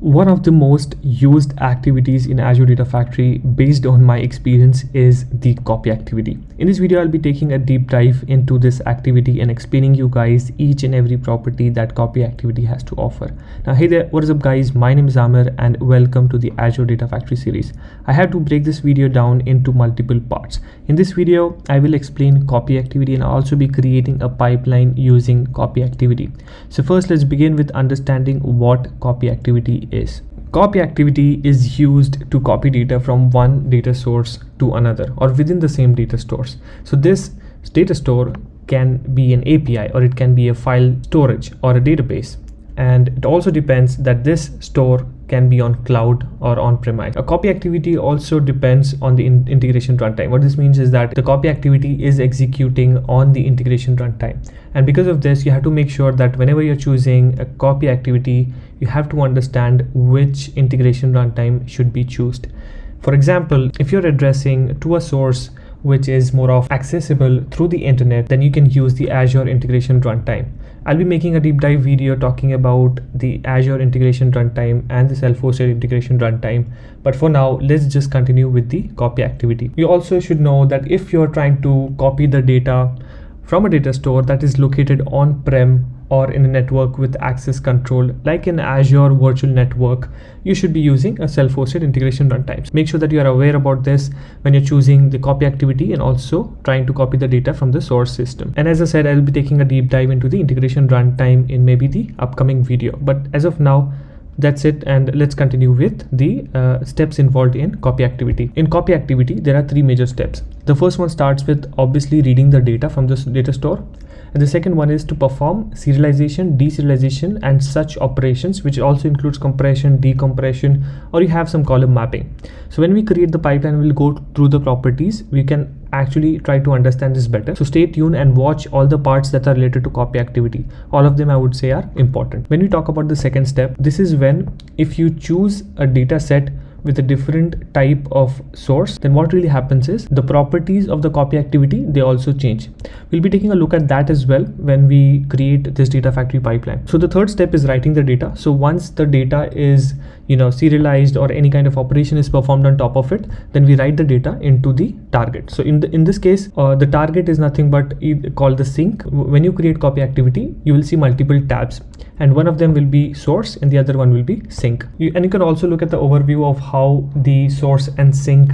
One of the most used activities in Azure Data Factory based on my experience is the copy activity. In this video, I'll be taking a deep dive into this activity and explaining you guys each and every property that copy activity has to offer. Now, hey there, what is up guys? My name is Amir and welcome to the Azure Data Factory series. I have to break this video down into multiple parts. In this video, I will explain copy activity and I'll also be creating a pipeline using copy activity. So first, let's begin with understanding what copy activity is. Copy activity is used to copy data from one data source to another or within the same data stores. So this data store can be an API or it can be a file storage or a database. And it also depends that this store can be on cloud or on-premise. A copy activity also depends on the integration runtime. What this means is that the copy activity is executing on the integration runtime. And because of this, you have to make sure that whenever you're choosing a copy activity, you have to understand which integration runtime should be chosen. For example, if you're addressing to a source which is more of accessible through the internet, then you can use the Azure integration runtime. I'll be making a deep dive video talking about the Azure integration runtime and the self-hosted integration runtime. But for now, let's just continue with the copy activity. You also should know that if you're trying to copy the data from a data store that is located on-prem or in a network with access control, like an Azure virtual network, you should be using a self-hosted integration runtime. Make sure that you are aware about this when you're choosing the copy activity and also trying to copy the data from the source system. And as I said, I'll be taking a deep dive into the integration runtime in maybe the upcoming video. But as of now, that's it, and let's continue with the steps involved in copy activity. In copy activity, there are three major steps. The first one starts with obviously reading the data from this data store. And the second one is to perform serialization, deserialization, and such operations, which also includes compression, decompression, or you have some column mapping. So when we create the pipeline, we'll go through the properties. We can actually try to understand this better. So stay tuned and watch all the parts that are related to copy activity. All of them I would say are important. When we talk about the second step, this is when if you choose a data set with a different type of source, then what really happens is the properties of the copy activity, they also change. We'll be taking a look at that as well when we create this data factory pipeline. So the third step is writing the data. So once the data is serialized or any kind of operation is performed on top of it, then we write the data into the target. So in this case, the target is nothing but called the sink. When you create copy activity, you will see multiple tabs, and one of them will be source and the other one will be sink. And you can also look at the overview of how the source and sink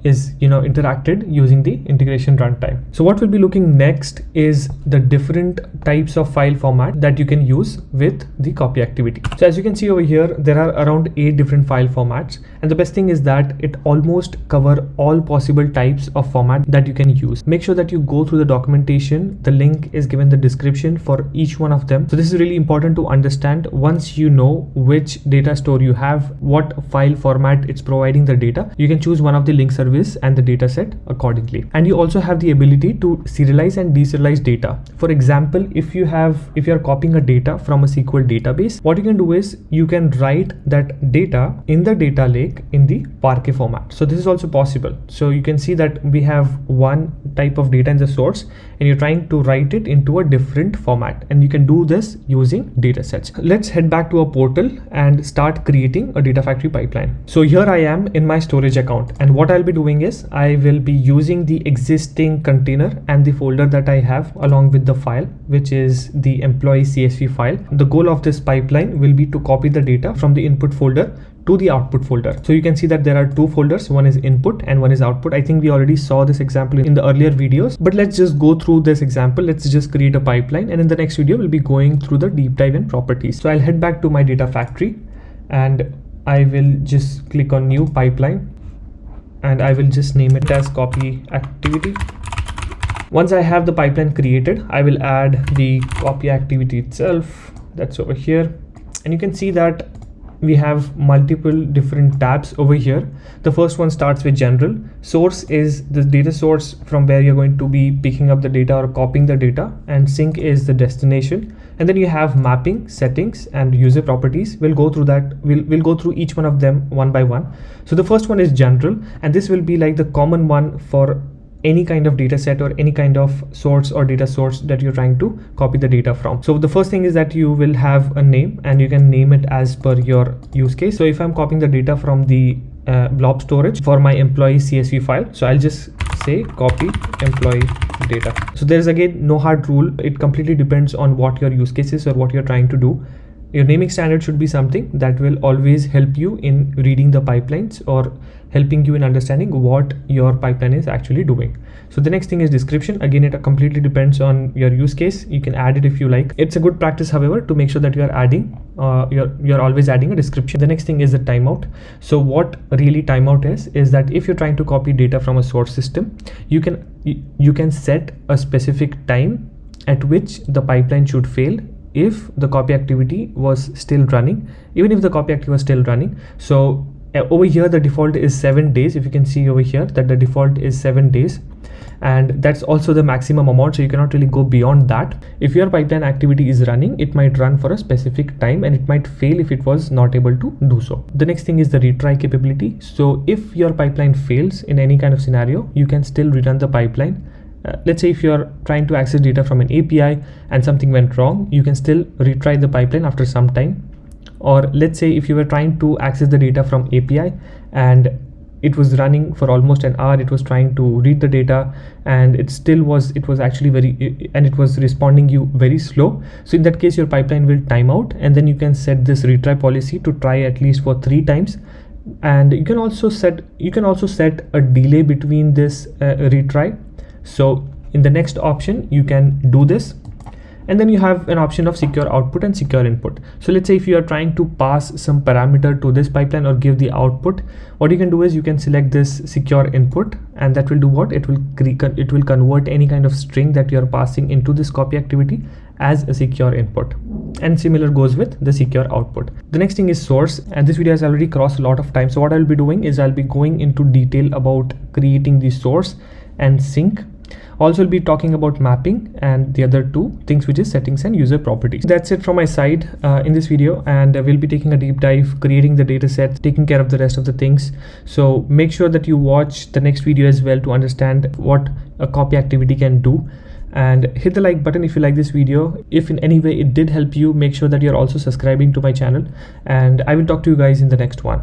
is interacted using the integration runtime. So what we'll be looking next is the different types of file format that you can use with the copy activity. So as you can see over here, there are around 8 different file formats, and the best thing is that it almost cover all possible types of format that you can use. Make sure that you go through the documentation. The link is given in the description for each one of them. So this is really important to understand. Once you know which data store you have, what file format it's providing the data, you can choose one of the link service and the data set accordingly. And you also have the ability to serialize and deserialize data. For example, if you are copying a data from a SQL database, what you can do is you can write that data in the data lake in the Parquet format. So this is also possible. So you can see that we have one type of data in the source and you're trying to write it into a different format, and you can do this using data sets. Let's head back to our portal and start creating a data factory pipeline. So here I am in my storage account, and what I'll be doing is I will be using the existing container and the folder that I have along with the file, which is the employee CSV file. The goal of this pipeline will be to copy the data from the input folder to the output folder. So you can see that there are two folders, one is input and one is output. I think we already saw this example in the earlier videos, but let's just go through this example. Let's just create a pipeline, and in the next video we'll be going through the deep dive in properties. So I'll head back to my data factory and I will just click on new pipeline and I will just name it as copy activity. Once I have the pipeline created, I will add the copy activity itself. That's over here, and you can see that we have multiple different tabs over here. The first one starts with general. Source is the data source from where you're going to be picking up the data or copying the data, and sink is the destination. And then you have mapping, settings, and user properties. We'll go through that. We'll go through each one of them one by one. So the first one is general, and this will be like the common one for any kind of data set or any kind of source or data source that you're trying to copy the data from. So the first thing is that you will have a name, and you can name it as per your use case. So if I'm copying the data from the blob storage for my employee CSV file, so I'll just say copy employee data. So there's again no hard rule. It completely depends on what your use case is or what you're trying to do. Your naming standard should be something that will always help you in reading the pipelines or helping you in understanding what your pipeline is actually doing. So the next thing is description. Again, it completely depends on your use case. You can add it if you like. It's a good practice, however, to make sure that you are adding you're always adding a description. The next thing is the timeout. So what really timeout is that if you're trying to copy data from a source system, you can set a specific time at which the pipeline should fail if the copy activity was still running, even if the copy activity was still running. So over here the default is 7 days. If you can see over here that the default is 7 days, and that's also the maximum amount, so you cannot really go beyond that. If your pipeline activity is running, it might run for a specific time and it might fail if it was not able to do so. The next thing is the retry capability. So if your pipeline fails in any kind of scenario, you can still rerun the pipeline. Let's say if you're trying to access data from an API and something went wrong, you can still retry the pipeline after some time. Or let's say if you were trying to access the data from API and it was running for almost an hour, it was trying to read the data and it was actually and it was responding you very slow. So in that case, your pipeline will time out, and then you can set this retry policy to try at least for 3 times. And you can also set a delay between this retry. So in the next option, you can do this. And then you have an option of secure output and secure input. So let's say if you are trying to pass some parameter to this pipeline or give the output, what you can do is you can select this secure input, and that will do what? It will convert any kind of string that you are passing into this copy activity as a secure input. And similar goes with the secure output. The next thing is source, and this video has already crossed a lot of time. So what I'll be doing is I'll be going into detail about creating the source and sink. Also, we'll be talking about mapping and the other 2 things, which is settings and user properties. That's it from my side in this video, and we'll be taking a deep dive, creating the data set, taking care of the rest of the things. So make sure that you watch the next video as well to understand what a copy activity can do. And hit the like button if you like this video. If in any way it did help you, make sure that you're also subscribing to my channel, and I will talk to you guys in the next one.